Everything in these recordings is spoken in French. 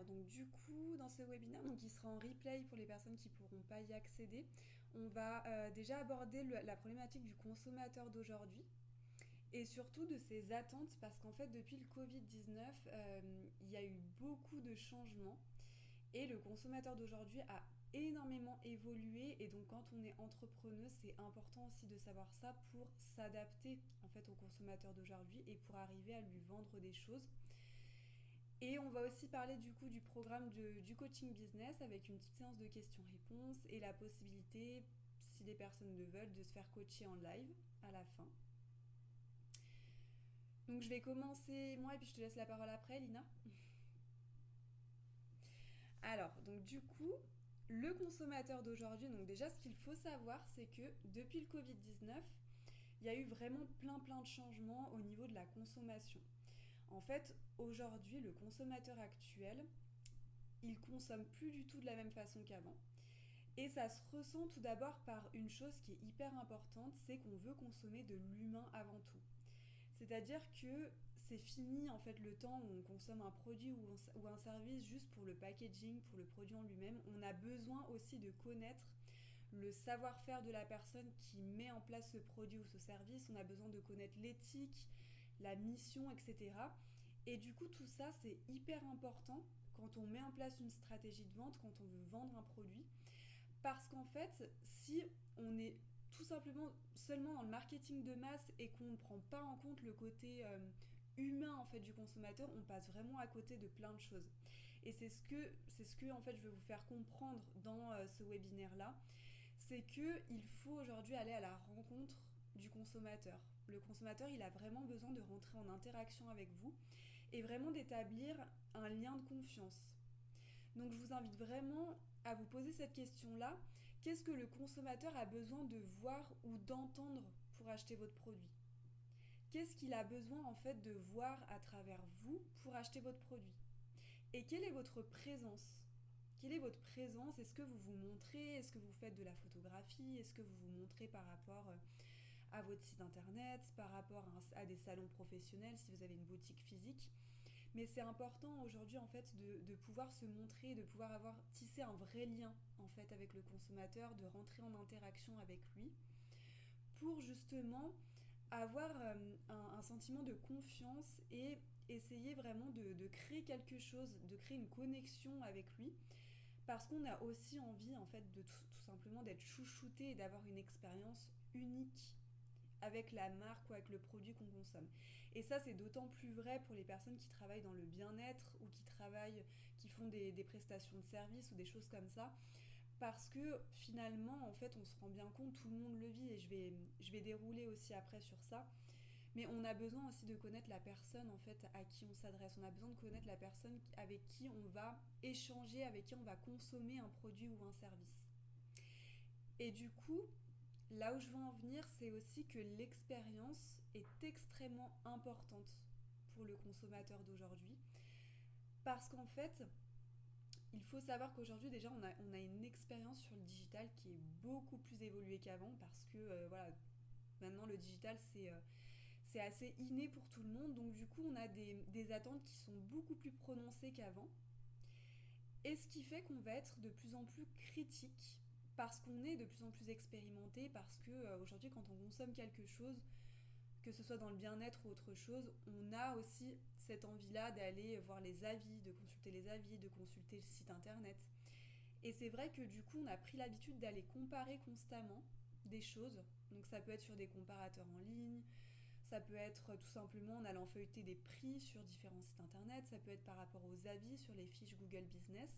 Donc du coup, dans ce webinaire, donc, qui sera en replay pour les personnes qui ne pourront pas y accéder, on va déjà aborder la problématique du consommateur d'aujourd'hui et surtout de ses attentes parce qu'en fait, depuis le Covid-19, il y a eu beaucoup de changements et le consommateur d'aujourd'hui a énormément évolué et donc quand on est entrepreneuse, c'est important aussi de savoir ça pour s'adapter en fait au consommateur d'aujourd'hui et pour arriver à lui vendre des choses. Et on va aussi parler du coup du programme du coaching business avec une petite séance de questions-réponses et la possibilité, si les personnes le veulent, de se faire coacher en live à la fin. Donc je vais commencer moi et puis je te laisse la parole après, Lina. Alors, donc du coup, le consommateur d'aujourd'hui, donc déjà ce qu'il faut savoir, c'est que depuis le Covid-19, il y a eu vraiment plein de changements au niveau de la consommation. En fait, aujourd'hui, le consommateur actuel, il consomme plus du tout de la même façon qu'avant. Et ça se ressent tout d'abord par une chose qui est hyper importante, c'est qu'on veut consommer de l'humain avant tout. C'est-à-dire que c'est fini en fait le temps où on consomme un produit ou un service juste pour le packaging, pour le produit en lui-même. On a besoin aussi de connaître le savoir-faire de la personne qui met en place ce produit ou ce service. On a besoin de connaître l'éthique, la mission, etc. Et du coup, tout ça, c'est hyper important quand on met en place une stratégie de vente, quand on veut vendre un produit. Parce qu'en fait, si on est tout simplement seulement dans le marketing de masse et qu'on ne prend pas en compte le côté humain en fait du consommateur, on passe vraiment à côté de plein de choses. Et c'est ce que en fait je veux vous faire comprendre dans ce webinaire là, c'est que il faut aujourd'hui aller à la rencontre du consommateur. Le consommateur, il a vraiment besoin de rentrer en interaction avec vous et vraiment d'établir un lien de confiance. Donc je vous invite vraiment à vous poser cette question-là. Qu'est-ce que le consommateur a besoin de voir ou d'entendre pour acheter votre produit? Qu'est-ce qu'il a besoin en fait de voir à travers vous pour acheter votre produit? Et quelle est votre présence? Quelle est votre présence? Est-ce que vous vous montrez? Est-ce que vous faites de la photographie? Est-ce que vous vous montrez par rapport à votre site internet, par rapport à des salons professionnels si vous avez une boutique physique? Mais c'est important aujourd'hui en fait de pouvoir se montrer, de pouvoir avoir tissé un vrai lien en fait avec le consommateur, de rentrer en interaction avec lui pour justement avoir un sentiment de confiance et essayer vraiment de créer quelque chose, de créer une connexion avec lui parce qu'on a aussi envie en fait de tout simplement d'être chouchouté et d'avoir une expérience unique avec la marque ou avec le produit qu'on consomme. Et ça, c'est d'autant plus vrai pour les personnes qui travaillent dans le bien-être ou qui font des prestations de services ou des choses comme ça. Parce que finalement, en fait, on se rend bien compte, tout le monde le vit et je vais dérouler aussi après sur ça. Mais on a besoin aussi de connaître la personne en fait à qui on s'adresse. On a besoin de connaître la personne avec qui on va échanger, avec qui on va consommer un produit ou un service. Et du coup, là où je veux en venir, c'est aussi que l'expérience est extrêmement importante pour le consommateur d'aujourd'hui. Parce qu'en fait, il faut savoir qu'aujourd'hui, déjà, on a une expérience sur le digital qui est beaucoup plus évoluée qu'avant. Parce que, voilà, maintenant, le digital, c'est assez inné pour tout le monde. Donc, du coup, on a des attentes qui sont beaucoup plus prononcées qu'avant. Et ce qui fait qu'on va être de plus en plus critique parce qu'on est de plus en plus expérimenté, parce que aujourd'hui quand on consomme quelque chose, que ce soit dans le bien-être ou autre chose, on a aussi cette envie-là d'aller voir les avis, de consulter les avis, de consulter le site internet. Et c'est vrai que du coup on a pris l'habitude d'aller comparer constamment des choses, donc ça peut être sur des comparateurs en ligne, ça peut être tout simplement en allant feuilleter des prix sur différents sites internet, ça peut être par rapport aux avis sur les fiches Google Business.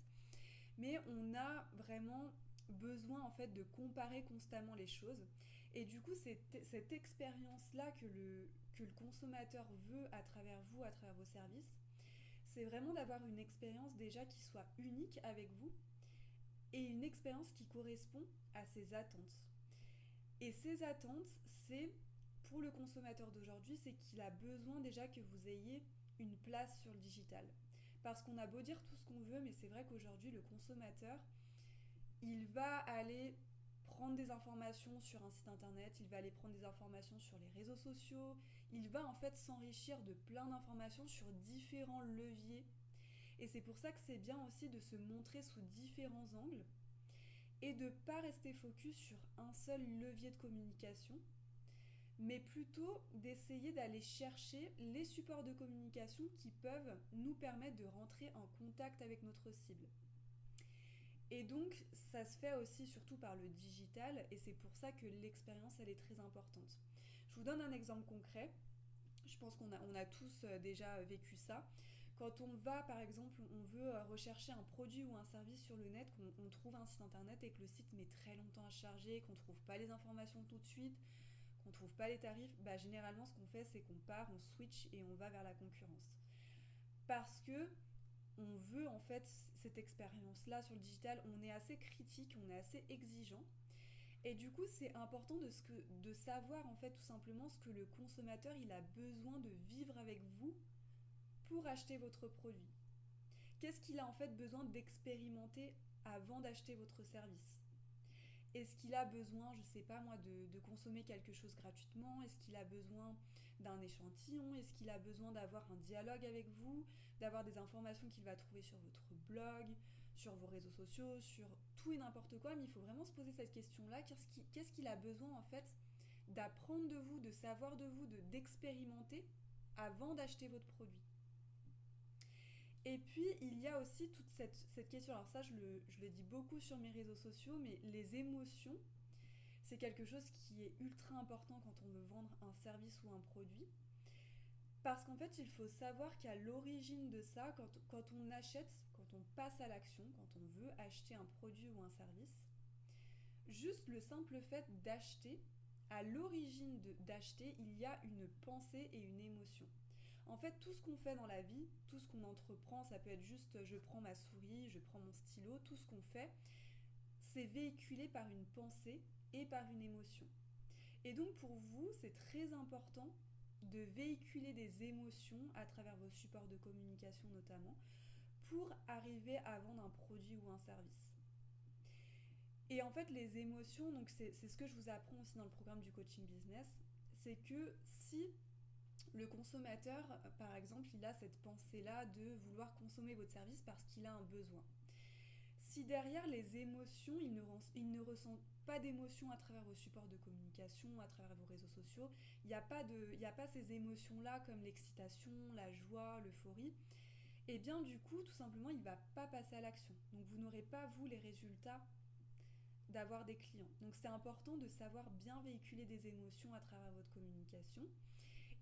Mais on a vraiment besoin en fait de comparer constamment les choses. Et du coup, cette expérience-là que le consommateur veut à travers vous, à travers vos services, c'est vraiment d'avoir une expérience déjà qui soit unique avec vous et une expérience qui correspond à ses attentes. Et ces attentes, c'est pour le consommateur d'aujourd'hui, c'est qu'il a besoin déjà que vous ayez une place sur le digital. Parce qu'on a beau dire tout ce qu'on veut, mais c'est vrai qu'aujourd'hui, le consommateur, il va aller prendre des informations sur un site internet, il va aller prendre des informations sur les réseaux sociaux, il va en fait s'enrichir de plein d'informations sur différents leviers. Et c'est pour ça que c'est bien aussi de se montrer sous différents angles et de ne pas rester focus sur un seul levier de communication, mais plutôt d'essayer d'aller chercher les supports de communication qui peuvent nous permettre de rentrer en contact avec notre cible. Et donc, ça se fait aussi surtout par le digital, et c'est pour ça que l'expérience, elle est très importante. Je vous donne un exemple concret. Je pense qu'on a tous déjà vécu ça. Quand on va, par exemple, on veut rechercher un produit ou un service sur le net, qu'on trouve un site internet et que le site met très longtemps à charger, qu'on ne trouve pas les informations tout de suite, qu'on ne trouve pas les tarifs, généralement ce qu'on fait, c'est qu'on part, on switch et on va vers la concurrence. Parce que on veut en fait cette expérience-là sur le digital, on est assez critique, on est assez exigeant. Et du coup, c'est important de savoir en fait tout simplement ce que le consommateur il a besoin de vivre avec vous pour acheter votre produit. Qu'est-ce qu'il a en fait besoin d'expérimenter avant d'acheter votre service? Est-ce qu'il a besoin, je sais pas moi, de consommer quelque chose gratuitement? Est-ce qu'il a besoin d'un échantillon? Est-ce qu'il a besoin d'avoir un dialogue avec vous? D'avoir des informations qu'il va trouver sur votre blog, sur vos réseaux sociaux, sur tout et n'importe quoi? Mais il faut vraiment se poser cette question-là. Qu'est-ce qu'il a besoin en fait d'apprendre de vous, de savoir de vous, d'expérimenter avant d'acheter votre produit? Et puis, il y a aussi toute cette question, alors ça je le dis beaucoup sur mes réseaux sociaux, mais les émotions, c'est quelque chose qui est ultra important quand on veut vendre un service ou un produit. Parce qu'en fait, il faut savoir qu'à l'origine de ça, quand on achète, quand on passe à l'action, quand on veut acheter un produit ou un service, juste le simple fait d'acheter, à l'origine d'acheter, il y a une pensée et une émotion. En fait, tout ce qu'on fait dans la vie, tout ce qu'on entreprend, ça peut être juste je prends ma souris, je prends mon stylo, tout ce qu'on fait, c'est véhiculé par une pensée et par une émotion. Et donc pour vous, c'est très important de véhiculer des émotions à travers vos supports de communication notamment, pour arriver à vendre un produit ou un service. Et en fait, les émotions, donc c'est ce que je vous apprends aussi dans le programme du coaching business, c'est que si le consommateur, par exemple, il a cette pensée-là de vouloir consommer votre service parce qu'il a un besoin. Si derrière les émotions, il ne ressent pas d'émotions à travers vos supports de communication, à travers vos réseaux sociaux, il n'y a pas ces émotions-là comme l'excitation, la joie, l'euphorie, et bien du coup, tout simplement, il ne va pas passer à l'action. Donc vous n'aurez pas, vous, les résultats d'avoir des clients. Donc c'est important de savoir bien véhiculer des émotions à travers votre communication.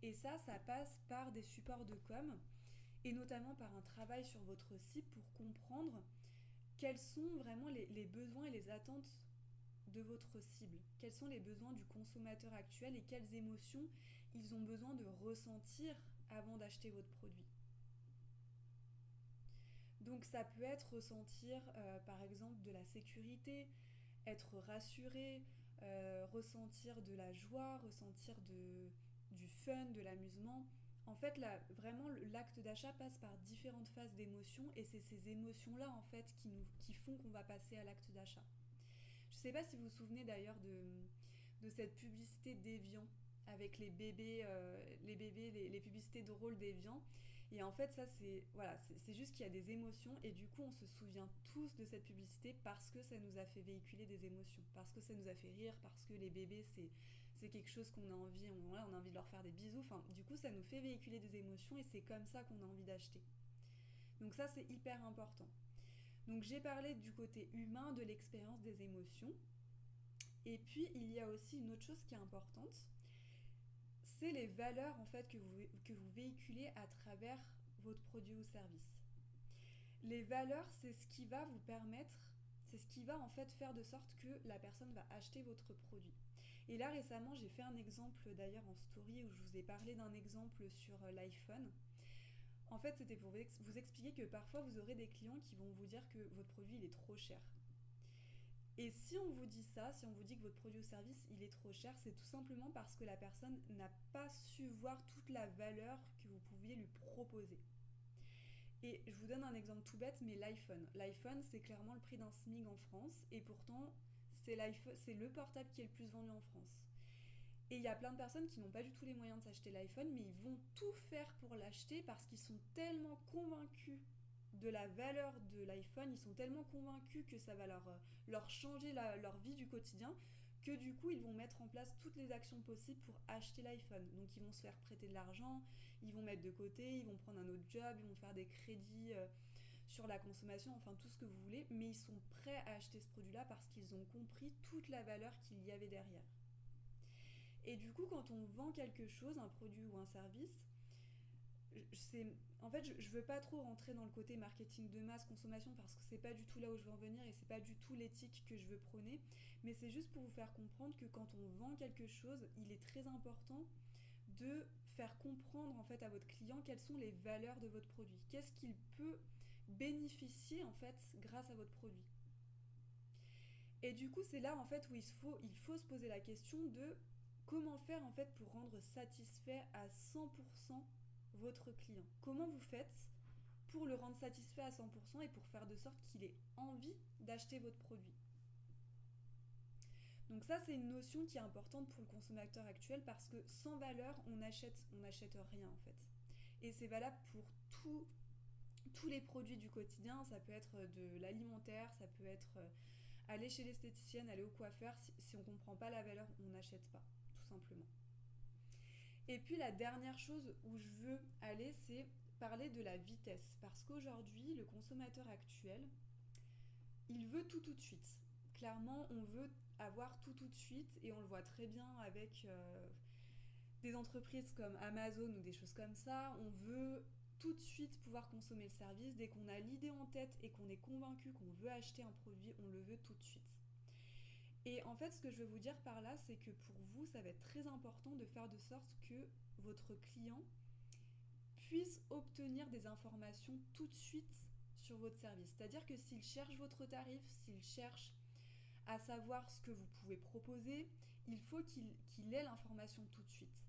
Et ça passe par des supports de com et notamment par un travail sur votre site pour comprendre quels sont vraiment les besoins et les attentes de votre cible. Quels sont les besoins du consommateur actuel et quelles émotions ils ont besoin de ressentir avant d'acheter votre produit. Donc ça peut être ressentir par exemple de la sécurité, être rassuré, ressentir de la joie, ressentir du fun, de l'amusement. En fait, là, vraiment, l'acte d'achat passe par différentes phases d'émotions et c'est ces émotions-là, en fait, qui font qu'on va passer à l'acte d'achat. Je ne sais pas si vous vous souvenez d'ailleurs de cette publicité d'Evian avec les bébés, les publicités de rôle d'Evian. Et en fait, ça, c'est juste qu'il y a des émotions et du coup, on se souvient tous de cette publicité parce que ça nous a fait véhiculer des émotions, parce que ça nous a fait rire, parce que les bébés, c'est quelque chose qu'on a envie, on a envie de leur faire des bisous. Enfin, du coup, ça nous fait véhiculer des émotions et c'est comme ça qu'on a envie d'acheter. Donc ça, c'est hyper important. Donc j'ai parlé du côté humain, de l'expérience des émotions. Et puis, il y a aussi une autre chose qui est importante, c'est les valeurs en fait que vous véhiculez à travers votre produit ou service. Les valeurs, c'est ce qui va vous permettre, c'est ce qui va en fait faire de sorte que la personne va acheter votre produit. Et là récemment, j'ai fait un exemple d'ailleurs en story où je vous ai parlé d'un exemple sur l'iPhone. En fait, c'était pour vous expliquer que parfois vous aurez des clients qui vont vous dire que votre produit il est trop cher. Et si on vous dit ça, si on vous dit que votre produit ou service il est trop cher, c'est tout simplement parce que la personne n'a pas su voir toute la valeur que vous pouviez lui proposer. Et je vous donne un exemple tout bête, mais l'iPhone. L'iPhone, c'est clairement le prix d'un SMIC en France, et pourtant, c'est le portable qui est le plus vendu en France. Et il y a plein de personnes qui n'ont pas du tout les moyens de s'acheter l'iPhone, mais ils vont tout faire pour l'acheter parce qu'ils sont tellement convaincus de la valeur de l'iPhone, ils sont tellement convaincus que ça va leur changer leur vie du quotidien, que du coup ils vont mettre en place toutes les actions possibles pour acheter l'iPhone. Donc ils vont se faire prêter de l'argent, ils vont mettre de côté, ils vont prendre un autre job, ils vont faire des crédits sur la consommation, enfin tout ce que vous voulez, mais ils sont prêts à acheter ce produit-là parce qu'ils ont compris toute la valeur qu'il y avait derrière. Et du coup, quand on vend quelque chose, un produit ou un service, en fait, je veux pas trop rentrer dans le côté marketing de masse, consommation, parce que c'est pas du tout là où je veux en venir et c'est pas du tout l'éthique que je veux prôner. Mais c'est juste pour vous faire comprendre que quand on vend quelque chose, il est très important de faire comprendre en fait à votre client quelles sont les valeurs de votre produit. Qu'est-ce qu'il peut bénéficier en fait grâce à votre produit. Et du coup, c'est là en fait où il faut se poser la question de comment faire en fait pour rendre satisfait à 100% votre client. Comment vous faites pour le rendre satisfait à 100% et pour faire de sorte qu'il ait envie d'acheter votre produit. Donc ça, c'est une notion qui est importante pour le consommateur actuel parce que sans valeur, on n'achète rien en fait. Et c'est valable pour tous les produits du quotidien. Ça peut être de l'alimentaire, ça peut être aller chez l'esthéticienne, aller au coiffeur. Si on ne comprend pas la valeur, on n'achète pas, tout simplement. Et puis la dernière chose où je veux aller, c'est parler de la vitesse. Parce qu'aujourd'hui, le consommateur actuel, il veut tout de suite. Clairement, on veut avoir tout de suite et on le voit très bien avec des entreprises comme Amazon ou des choses comme ça. On veut tout de suite pouvoir consommer le service. Dès qu'on a l'idée en tête et qu'on est convaincu qu'on veut acheter un produit, on le veut tout de suite. Et en fait, ce que je veux vous dire par là, c'est que pour vous, ça va être très important de faire de sorte que votre client puisse obtenir des informations tout de suite sur votre service. C'est-à-dire que s'il cherche votre tarif, s'il cherche à savoir ce que vous pouvez proposer, il faut qu'il ait l'information tout de suite.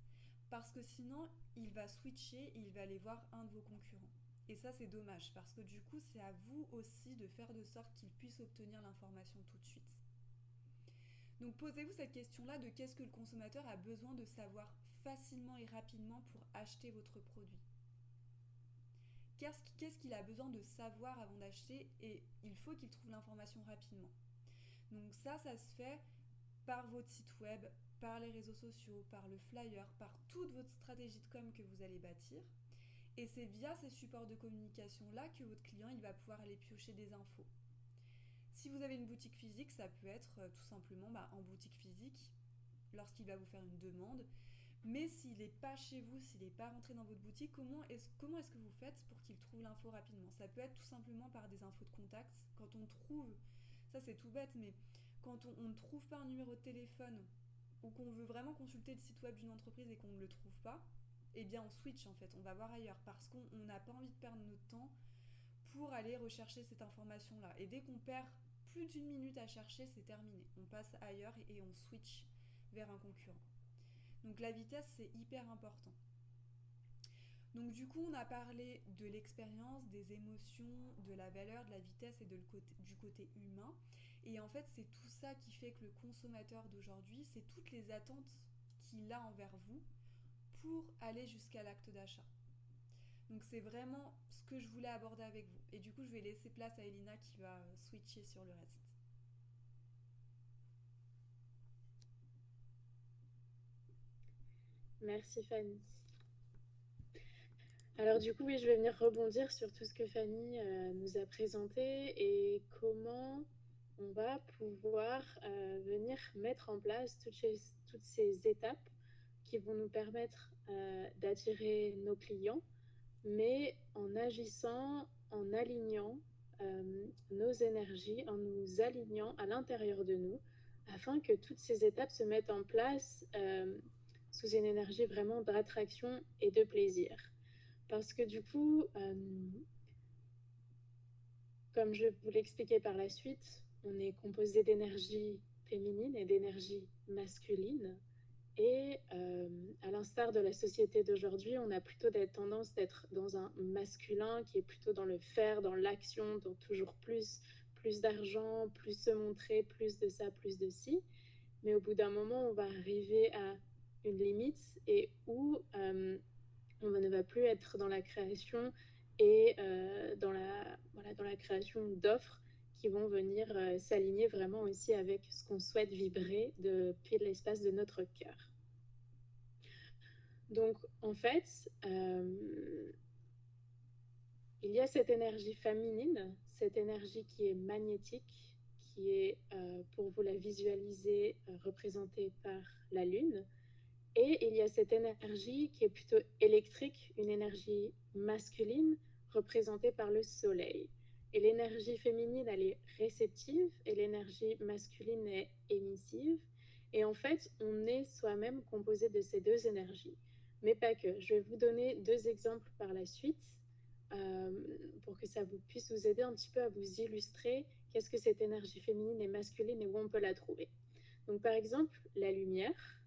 Parce que sinon, il va switcher et il va aller voir un de vos concurrents. Et ça, c'est dommage, parce que du coup, c'est à vous aussi de faire de sorte qu'il puisse obtenir l'information tout de suite. Donc posez-vous cette question-là de qu'est-ce que le consommateur a besoin de savoir facilement et rapidement pour acheter votre produit. Qu'est-ce qu'il a besoin de savoir avant d'acheter et il faut qu'il trouve l'information rapidement. Donc ça se fait par votre site web, par les réseaux sociaux, par le flyer, par toute votre stratégie de com que vous allez bâtir. Et c'est via ces supports de communication-là que votre client il va pouvoir aller piocher des infos. Si vous avez une boutique physique, ça peut être tout simplement en boutique physique, lorsqu'il va vous faire une demande. Mais s'il n'est pas chez vous, s'il n'est pas rentré dans votre boutique, comment est-ce que vous faites pour qu'il trouve l'info rapidement? Ça peut être tout simplement par des infos de contact. Quand on trouve, ça c'est tout bête, mais quand on ne trouve pas un numéro de téléphone ou qu'on veut vraiment consulter le site web d'une entreprise et qu'on ne le trouve pas, eh bien on switch en fait, on va voir ailleurs parce qu'on n'a pas envie de perdre notre temps pour aller rechercher cette information-là. Et dès qu'on perd plus d'une minute à chercher, c'est terminé. On passe ailleurs et on switch vers un concurrent. Donc la vitesse, c'est hyper important. Donc du coup, on a parlé de l'expérience, des émotions, de la valeur, de la vitesse et du côté humain. Et en fait, c'est tout ça qui fait que le consommateur d'aujourd'hui, c'est toutes les attentes qu'il a envers vous pour aller jusqu'à l'acte d'achat. Donc c'est vraiment ce que je voulais aborder avec vous. Et du coup, je vais laisser place à Elina qui va switcher sur le reste. Merci Fanny. Alors du coup, oui, je vais venir rebondir sur tout ce que Fanny nous a présenté et comment on va pouvoir venir mettre en place toutes ces étapes qui vont nous permettre d'attirer nos clients, mais en agissant, en alignant nos énergies, en nous alignant à l'intérieur de nous, afin que toutes ces étapes se mettent en place sous une énergie vraiment d'attraction et de plaisir. Parce que du coup, comme je vous l'expliquais par la suite, on est composé d'énergie féminine et d'énergie masculine. Et à l'instar de la société d'aujourd'hui, on a plutôt tendance d'être dans un masculin qui est plutôt dans le faire, dans l'action, dans toujours plus d'argent, plus se montrer, plus de ça, plus de ci. Mais au bout d'un moment, on va arriver à une limite et où on ne va plus être dans la création et dans la dans la création d'offres qui vont venir s'aligner vraiment aussi avec ce qu'on souhaite vibrer depuis l'espace de notre cœur. Donc, en fait, il y a cette énergie féminine, cette énergie qui est magnétique, qui est, pour vous la visualiser, représentée par la Lune. Et il y a cette énergie qui est plutôt électrique, une énergie masculine, représentée par le Soleil. Et l'énergie féminine, elle est réceptive, et l'énergie masculine est émissive. Et en fait, on est soi-même composé de ces deux énergies. Mais pas que. Je vais vous donner deux exemples par la suite euh, pour que ça vous puisse vous aider un petit peu à vous illustrer qu'est-ce que cette énergie féminine et masculine et où on peut la trouver. Donc par exemple, la lumière.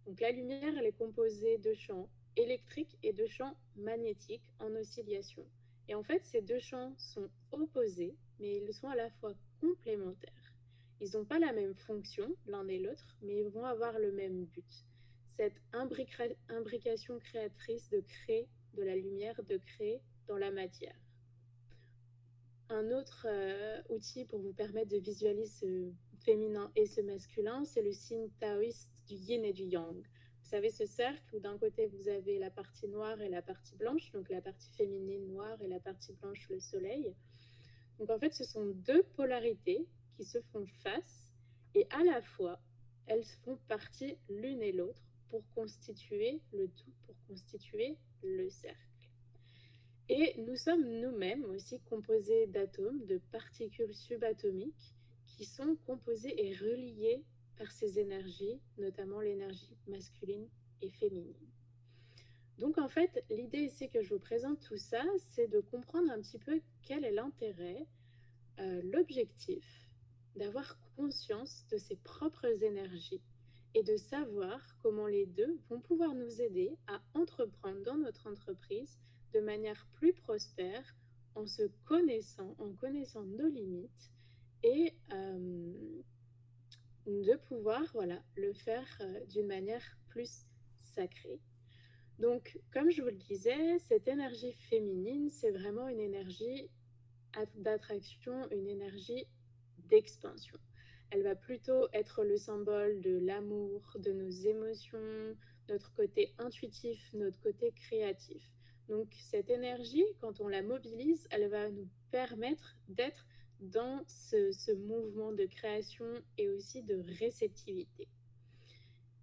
Donc la lumière, elle est composée de champs électriques et de champs magnétiques en oscillation. Et en fait, ces deux champs sont opposés, mais ils sont à la fois complémentaires. Ils n'ont pas la même fonction l'un et l'autre, mais ils vont avoir le même but. Cette imbrication créatrice de créer de la lumière, de créer dans la matière. Un autre outil pour vous permettre de visualiser ce féminin et ce masculin, c'est le signe taoïste du yin et du yang. Vous savez, ce cercle où d'un côté vous avez la partie noire et la partie blanche, donc la partie féminine noire et la partie blanche le soleil. Donc en fait, ce sont deux polarités qui se font face et à la fois, elles font partie l'une et l'autre pour constituer le tout, pour constituer le cercle. Et nous sommes nous-mêmes aussi composés d'atomes, de particules subatomiques qui sont composées et reliées par ces énergies, notamment l'énergie masculine et féminine. Donc en fait, l'idée ici que je vous présente tout ça, c'est de comprendre un petit peu quel est l'intérêt, l'objectif d'avoir conscience de ses propres énergies et de savoir comment les deux vont pouvoir nous aider à entreprendre dans notre entreprise de manière plus prospère en se connaissant, en connaissant nos limites et de pouvoir le faire d'une manière plus sacrée. Donc, comme je vous le disais, cette énergie féminine, c'est vraiment une énergie d'attraction, une énergie d'expansion. Elle va plutôt être le symbole de l'amour, de nos émotions, notre côté intuitif, notre côté créatif. Donc cette énergie, quand on la mobilise, elle va nous permettre d'être dans ce mouvement de création et aussi de réceptivité.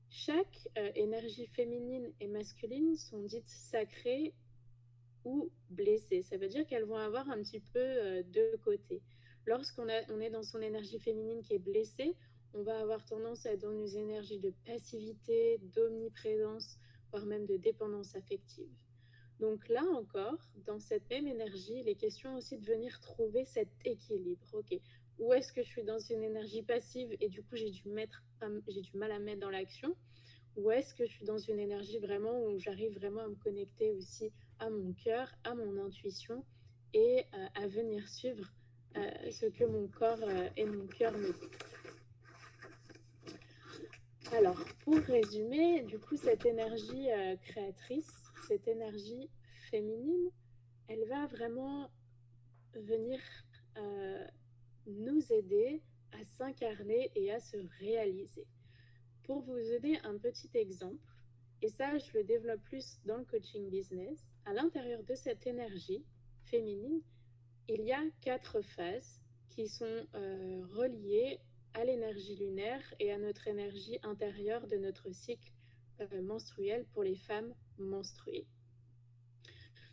Chaque énergie féminine et masculine sont dites sacrées ou blessées. Ça veut dire qu'elles vont avoir un petit peu deux côtés. Lorsqu'on est dans son énergie féminine qui est blessée, on va avoir tendance à être dans une énergie de passivité, d'omniprésence, voire même de dépendance affective. Donc là encore, dans cette même énergie, il est question aussi de venir trouver cet équilibre. Ok, où est-ce que je suis dans une énergie passive et du coup j'ai du mal à mettre dans l'action? Ou est-ce que je suis dans une énergie vraiment où j'arrive vraiment à me connecter aussi à mon cœur, à mon intuition et à venir suivre ce que mon corps et mon cœur me disent. Alors, pour résumer, du coup, cette énergie créatrice, cette énergie féminine, elle va vraiment venir nous aider à s'incarner et à se réaliser. Pour vous donner un petit exemple, et ça je le développe plus dans le coaching business, à l'intérieur de cette énergie féminine, il y a 4 phases qui sont reliées à l'énergie lunaire et à notre énergie intérieure de notre cycle menstruel pour les femmes menstruées.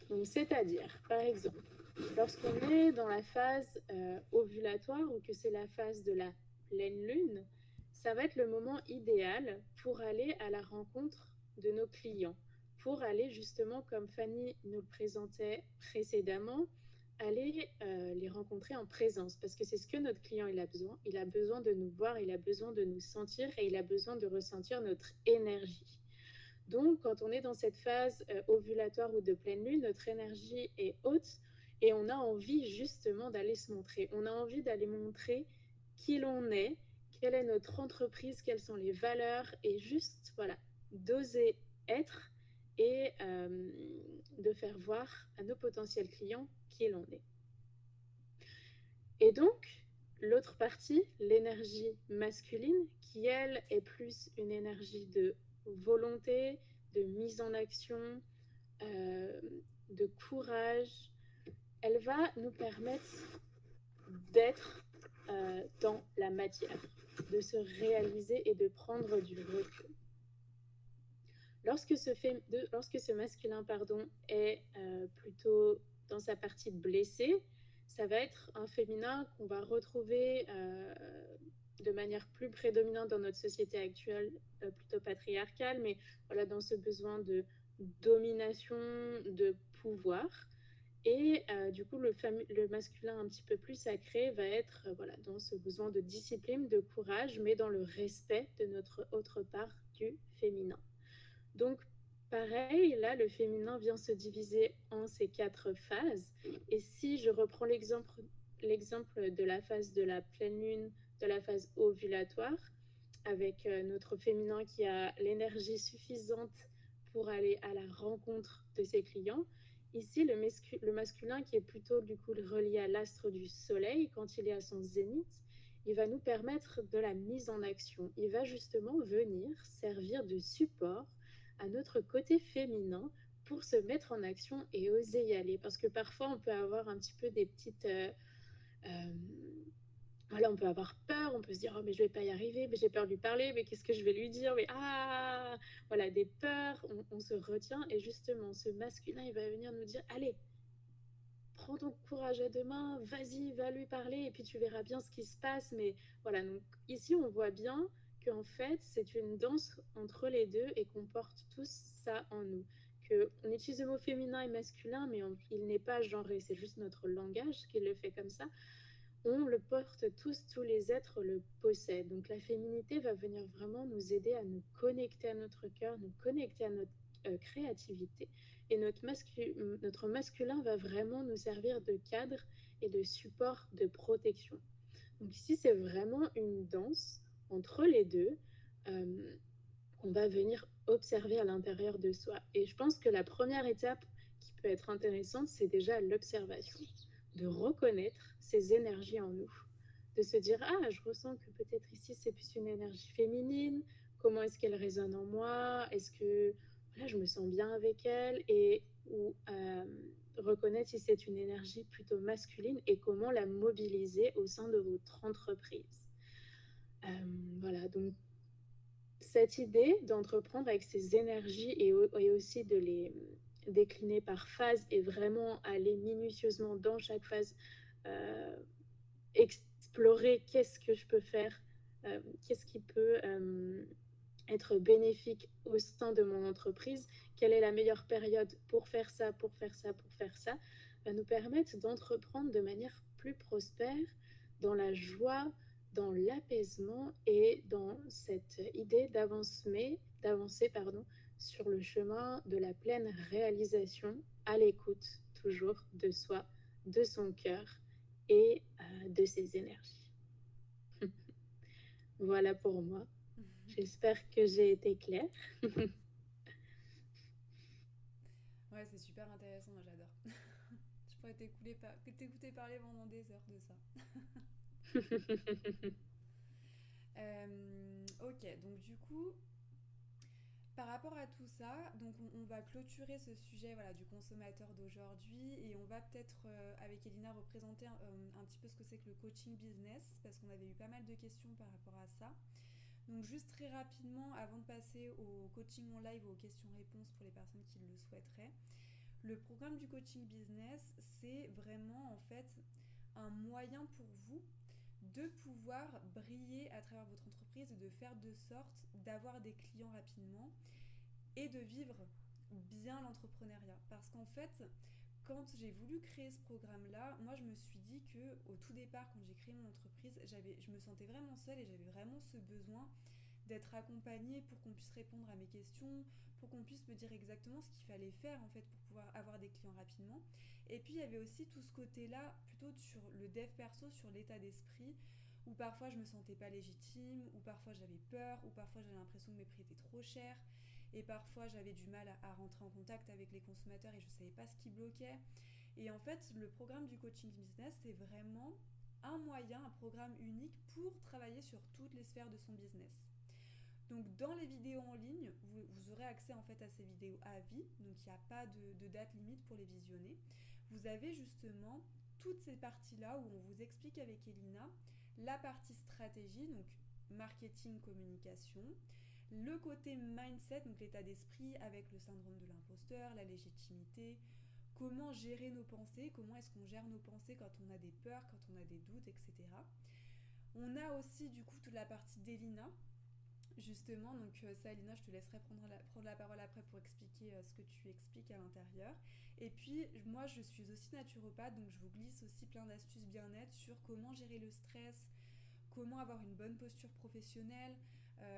Donc, c'est-à-dire, par exemple, lorsqu'on est dans la phase ovulatoire ou que c'est la phase de la pleine lune, ça va être le moment idéal pour aller à la rencontre de nos clients, pour aller justement, comme Fanny nous le présentait précédemment, aller les rencontrer en présence, parce que c'est ce que notre client il a besoin. Il a besoin de nous voir, il a besoin de nous sentir et il a besoin de ressentir notre énergie. Donc, quand on est dans cette phase ovulatoire ou de pleine lune, notre énergie est haute et on a envie justement d'aller se montrer. On a envie d'aller montrer qui l'on est, quelle est notre entreprise, quelles sont les valeurs et juste, d'oser être et de faire voir à nos potentiels clients qui l'on est. Et donc, l'autre partie, l'énergie masculine, qui elle est plus une énergie de volonté, de mise en action, euh, de courage, elle va nous permettre d'être dans la matière, de se réaliser et de prendre du recul. Lorsque ce masculin est plutôt dans sa partie blessée, ça va être un féminin qu'on va retrouver de manière plus prédominante dans notre société actuelle, plutôt patriarcale, mais voilà, dans ce besoin de domination, de pouvoir. Et du coup, le masculin un petit peu plus sacré va être voilà, dans ce besoin de discipline, de courage, mais dans le respect de notre autre part du féminin. Donc, pareil, là, le féminin vient se diviser en ces 4 phases. Et si je reprends l'exemple de la phase de la pleine lune, de la phase ovulatoire, avec notre féminin qui a l'énergie suffisante pour aller à la rencontre de ses clients. Ici, le masculin qui est plutôt du coup relié à l'astre du soleil, quand il est à son zénith, il va nous permettre de la mise en action. Il va justement venir servir de support à notre côté féminin pour se mettre en action et oser y aller. Parce que parfois, on peut avoir un petit peu des petites... euh, voilà, on peut avoir peur, on peut se dire oh mais je vais pas y arriver, mais j'ai peur de lui parler, mais qu'est-ce que je vais lui dire, mais voilà, des peurs, on se retient et justement ce masculin il va venir nous dire allez, prends ton courage à deux mains, vas-y, va lui parler et puis tu verras bien ce qui se passe. Mais voilà, donc ici on voit bien qu'en fait c'est une danse entre les deux et qu'on porte tous ça en nous. On utilise le mot féminin et masculin, mais il n'est pas genré, c'est juste notre langage qui le fait comme ça. On le porte tous les êtres le possèdent. Donc la féminité va venir vraiment nous aider à nous connecter à notre cœur, nous connecter à notre créativité. Et notre masculin va vraiment nous servir de cadre et de support de protection. Donc ici, c'est vraiment une danse entre les deux qu'on va venir observer à l'intérieur de soi. Et je pense que la première étape qui peut être intéressante, c'est déjà l'observation, de reconnaître ces énergies en nous, de se dire ah je ressens que peut-être ici c'est plus une énergie féminine, comment est-ce qu'elle résonne en moi, est-ce que voilà, je me sens bien avec elle, et ou reconnaître si c'est une énergie plutôt masculine et comment la mobiliser au sein de votre entreprise. Voilà, donc cette idée d'entreprendre avec ces énergies et aussi de les décliner par phase et vraiment aller minutieusement dans chaque phase, euh, explorer qu'est-ce que je peux faire, qu'est-ce qui peut être bénéfique au sein de mon entreprise, quelle est la meilleure période pour faire ça, pour faire ça, pour faire ça, va nous permettre d'entreprendre de manière plus prospère, dans la joie, dans l'apaisement et dans cette idée d'avancer sur le chemin de la pleine réalisation, à l'écoute toujours de soi, de son cœur et de ses énergies. Voilà pour moi. J'espère que j'ai été claire. Ouais, c'est super intéressant, moi j'adore. Je pourrais t'écouter parler pendant des heures de ça. Ok, donc du coup, par rapport à tout ça, donc on va clôturer ce sujet voilà, du consommateur d'aujourd'hui et on va peut-être avec Elina représenter un petit peu ce que c'est que le coaching business parce qu'on avait eu pas mal de questions par rapport à ça. Donc juste très rapidement, avant de passer au coaching en live ou aux questions-réponses pour les personnes qui le souhaiteraient, le programme du coaching business, c'est vraiment en fait un moyen pour vous de pouvoir briller à travers votre entreprise et de faire de sorte d'avoir des clients rapidement et de vivre bien l'entrepreneuriat. Parce qu'en fait, quand j'ai voulu créer ce programme-là, moi je me suis dit que au tout départ, quand j'ai créé mon entreprise, je me sentais vraiment seule et j'avais vraiment ce besoin d'être accompagnée pour qu'on puisse répondre à mes questions, pour qu'on puisse me dire exactement ce qu'il fallait faire en fait pour pouvoir avoir des clients rapidement. Et puis il y avait aussi tout ce côté-là, plutôt sur le dev perso, sur l'état d'esprit, où parfois je me sentais pas légitime, où parfois j'avais peur, où parfois j'avais l'impression que mes prix étaient trop chers, et parfois j'avais du mal à rentrer en contact avec les consommateurs et je savais pas ce qui bloquait. Et en fait, le programme du coaching business, c'est vraiment un moyen, un programme unique pour travailler sur toutes les sphères de son business. Donc dans les vidéos en ligne, vous aurez accès en fait à ces vidéos à vie, donc il n'y a pas de date limite pour les visionner. Vous avez justement toutes ces parties-là où on vous explique avec Elina la partie stratégie, donc marketing, communication, le côté mindset, donc l'état d'esprit avec le syndrome de l'imposteur, la légitimité, comment gérer nos pensées, comment est-ce qu'on gère nos pensées quand on a des peurs, quand on a des doutes, etc. On a aussi du coup toute la partie d'Elina, justement, donc ça Elina, je te laisserai prendre la parole après pour expliquer ce que tu expliques à l'intérieur. Et puis moi je suis aussi naturopathe, donc je vous glisse aussi plein d'astuces bien-être sur comment gérer le stress, comment avoir une bonne posture professionnelle,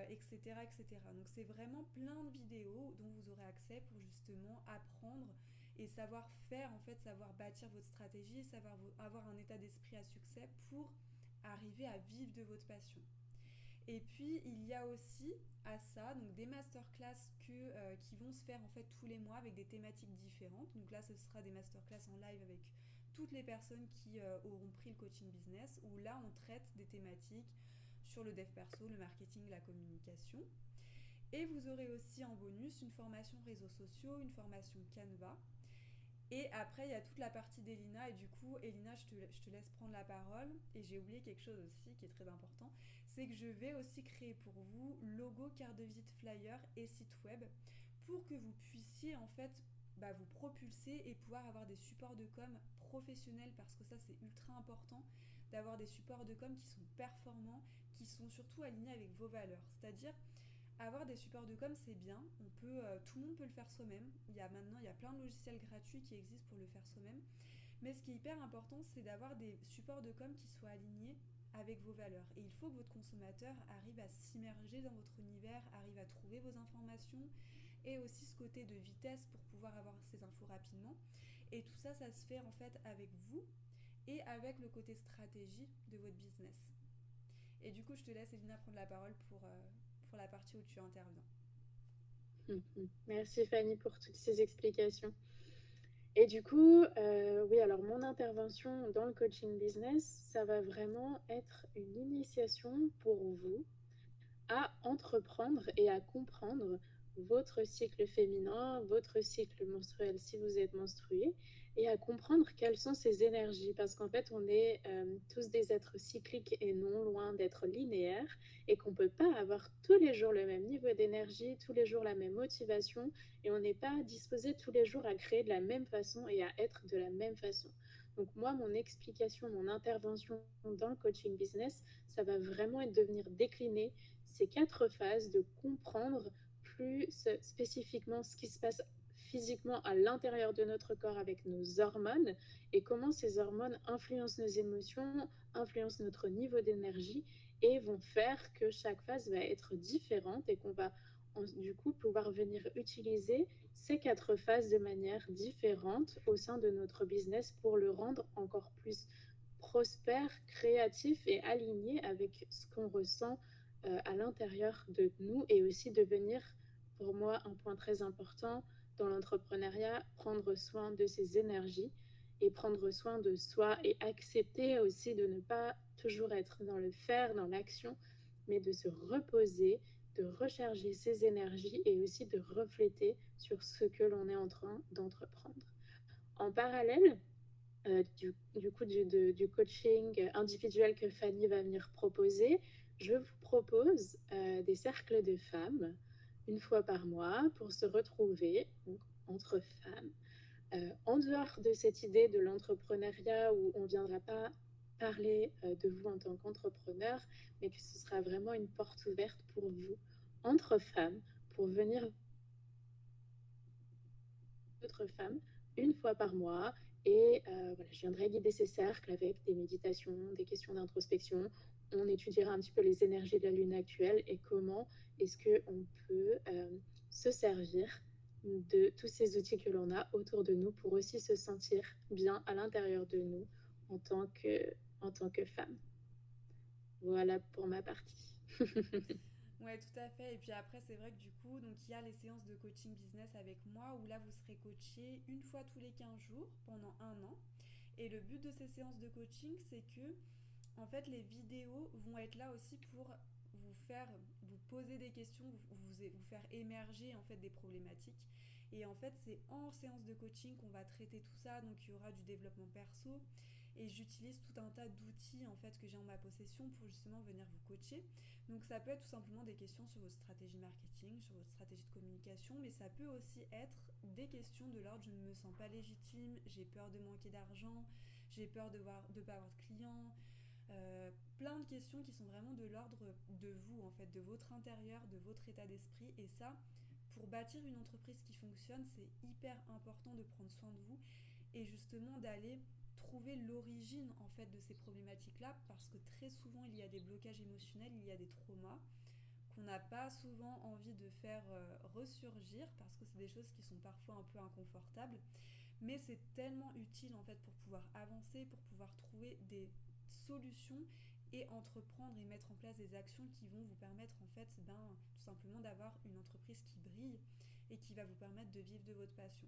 etc., etc. Donc c'est vraiment plein de vidéos dont vous aurez accès pour justement apprendre et savoir faire, en fait, savoir bâtir votre stratégie, savoir avoir un état d'esprit à succès pour arriver à vivre de votre passion. Et puis il y a aussi à ça donc des masterclass qui vont se faire en fait tous les mois avec des thématiques différentes. Donc là ce sera des masterclass en live avec toutes les personnes qui auront pris le coaching business, où là on traite des thématiques sur le dev perso, le marketing, la communication. Et vous aurez aussi en bonus une formation réseaux sociaux, une formation Canva. Et après, il y a toute la partie d'Elina. Et du coup, Elina, je te laisse prendre la parole. Et j'ai oublié quelque chose aussi qui est très important. C'est que je vais aussi créer pour vous logo, carte de visite, flyer et site web pour que vous puissiez en fait vous propulser et pouvoir avoir des supports de com professionnels, parce que ça c'est ultra important d'avoir des supports de com qui sont performants, qui sont surtout alignés avec vos valeurs. C'est-à-dire avoir des supports de com, c'est bien, tout le monde peut le faire soi-même. Il y a plein de logiciels gratuits qui existent pour le faire soi-même. Mais ce qui est hyper important, c'est d'avoir des supports de com qui soient alignés avec vos valeurs. Et il faut que votre consommateur arrive à s'immerger dans votre univers, arrive à trouver vos informations, et aussi ce côté de vitesse pour pouvoir avoir ces infos rapidement. Et tout ça, ça se fait en fait avec vous et avec le côté stratégie de votre business. Et du coup, je te laisse, Elina, prendre la parole pour la partie où tu interviens. Merci Fanny pour toutes ces explications. Et du coup, oui, alors mon intervention dans le coaching business, ça va vraiment être une initiation pour vous à entreprendre et à comprendre votre cycle féminin, votre cycle menstruel si vous êtes menstrué, et à comprendre quelles sont ces énergies, parce qu'en fait on est tous des êtres cycliques et non loin d'être linéaires, et qu'on ne peut pas avoir tous les jours le même niveau d'énergie, tous les jours la même motivation, et on n'est pas disposé tous les jours à créer de la même façon et à être de la même façon. Donc moi, mon explication, mon intervention dans le coaching business, ça va vraiment être de venir décliner ces 4 phases, de comprendre plus spécifiquement ce qui se passe physiquement à l'intérieur de notre corps avec nos hormones, et comment ces hormones influencent nos émotions, influencent notre niveau d'énergie, et vont faire que chaque phase va être différente, et qu'on va du coup pouvoir venir utiliser ces 4 phases de manière différente au sein de notre business pour le rendre encore plus prospère, créatif et aligné avec ce qu'on ressent à l'intérieur de nous, et aussi devenir, pour moi, un point très important dans l'entrepreneuriat, prendre soin de ses énergies et prendre soin de soi, et accepter aussi de ne pas toujours être dans le faire, dans l'action, mais de se reposer, de recharger ses énergies et aussi de refléter sur ce que l'on est en train d'entreprendre. En parallèle, du coaching individuel que Fanny va venir proposer, je vous propose des cercles de femmes une fois par mois pour se retrouver, donc, entre femmes. En dehors de cette idée de l'entrepreneuriat où on ne viendra pas parler de vous en tant qu'entrepreneur, mais que ce sera vraiment une porte ouverte pour vous, entre femmes, pour venir d'autres femmes une fois par mois. Et voilà, je viendrai guider ces cercles avec des méditations, des questions d'introspection. On étudiera un petit peu les énergies de la lune actuelle et comment est-ce qu'on peut se servir de tous ces outils que l'on a autour de nous pour aussi se sentir bien à l'intérieur de nous en tant que femme. Voilà pour ma partie. Ouais, tout à fait. Et puis après, c'est vrai que du coup, donc il y a les séances de coaching business avec moi où là, vous serez coaché une fois tous les 15 jours pendant un an. Et le but de ces séances de coaching, c'est que En fait, les vidéos vont être là aussi pour vous poser des questions, vous faire émerger en fait des problématiques. Et en fait, c'est en séance de coaching qu'on va traiter tout ça. Donc, il y aura du développement perso. Et j'utilise tout un tas d'outils en fait que j'ai en ma possession pour justement venir vous coacher. Donc, ça peut être tout simplement des questions sur votre stratégie marketing, sur votre stratégie de communication, mais ça peut aussi être des questions de l'ordre je ne me sens pas légitime, j'ai peur de manquer d'argent, j'ai peur de ne pas avoir de clients, plein de questions qui sont vraiment de l'ordre de vous, en fait, de votre intérieur, de votre état d'esprit. Et ça, pour bâtir une entreprise qui fonctionne, c'est hyper important de prendre soin de vous et justement d'aller trouver l'origine en fait de ces problématiques-là, parce que très souvent il y a des blocages émotionnels, il y a des traumas qu'on n'a pas souvent envie de faire ressurgir parce que c'est des choses qui sont parfois un peu inconfortables, mais c'est tellement utile en fait pour pouvoir avancer, pour pouvoir trouver des solutions et entreprendre et mettre en place des actions qui vont vous permettre en fait tout simplement d'avoir une entreprise qui brille et qui va vous permettre de vivre de votre passion.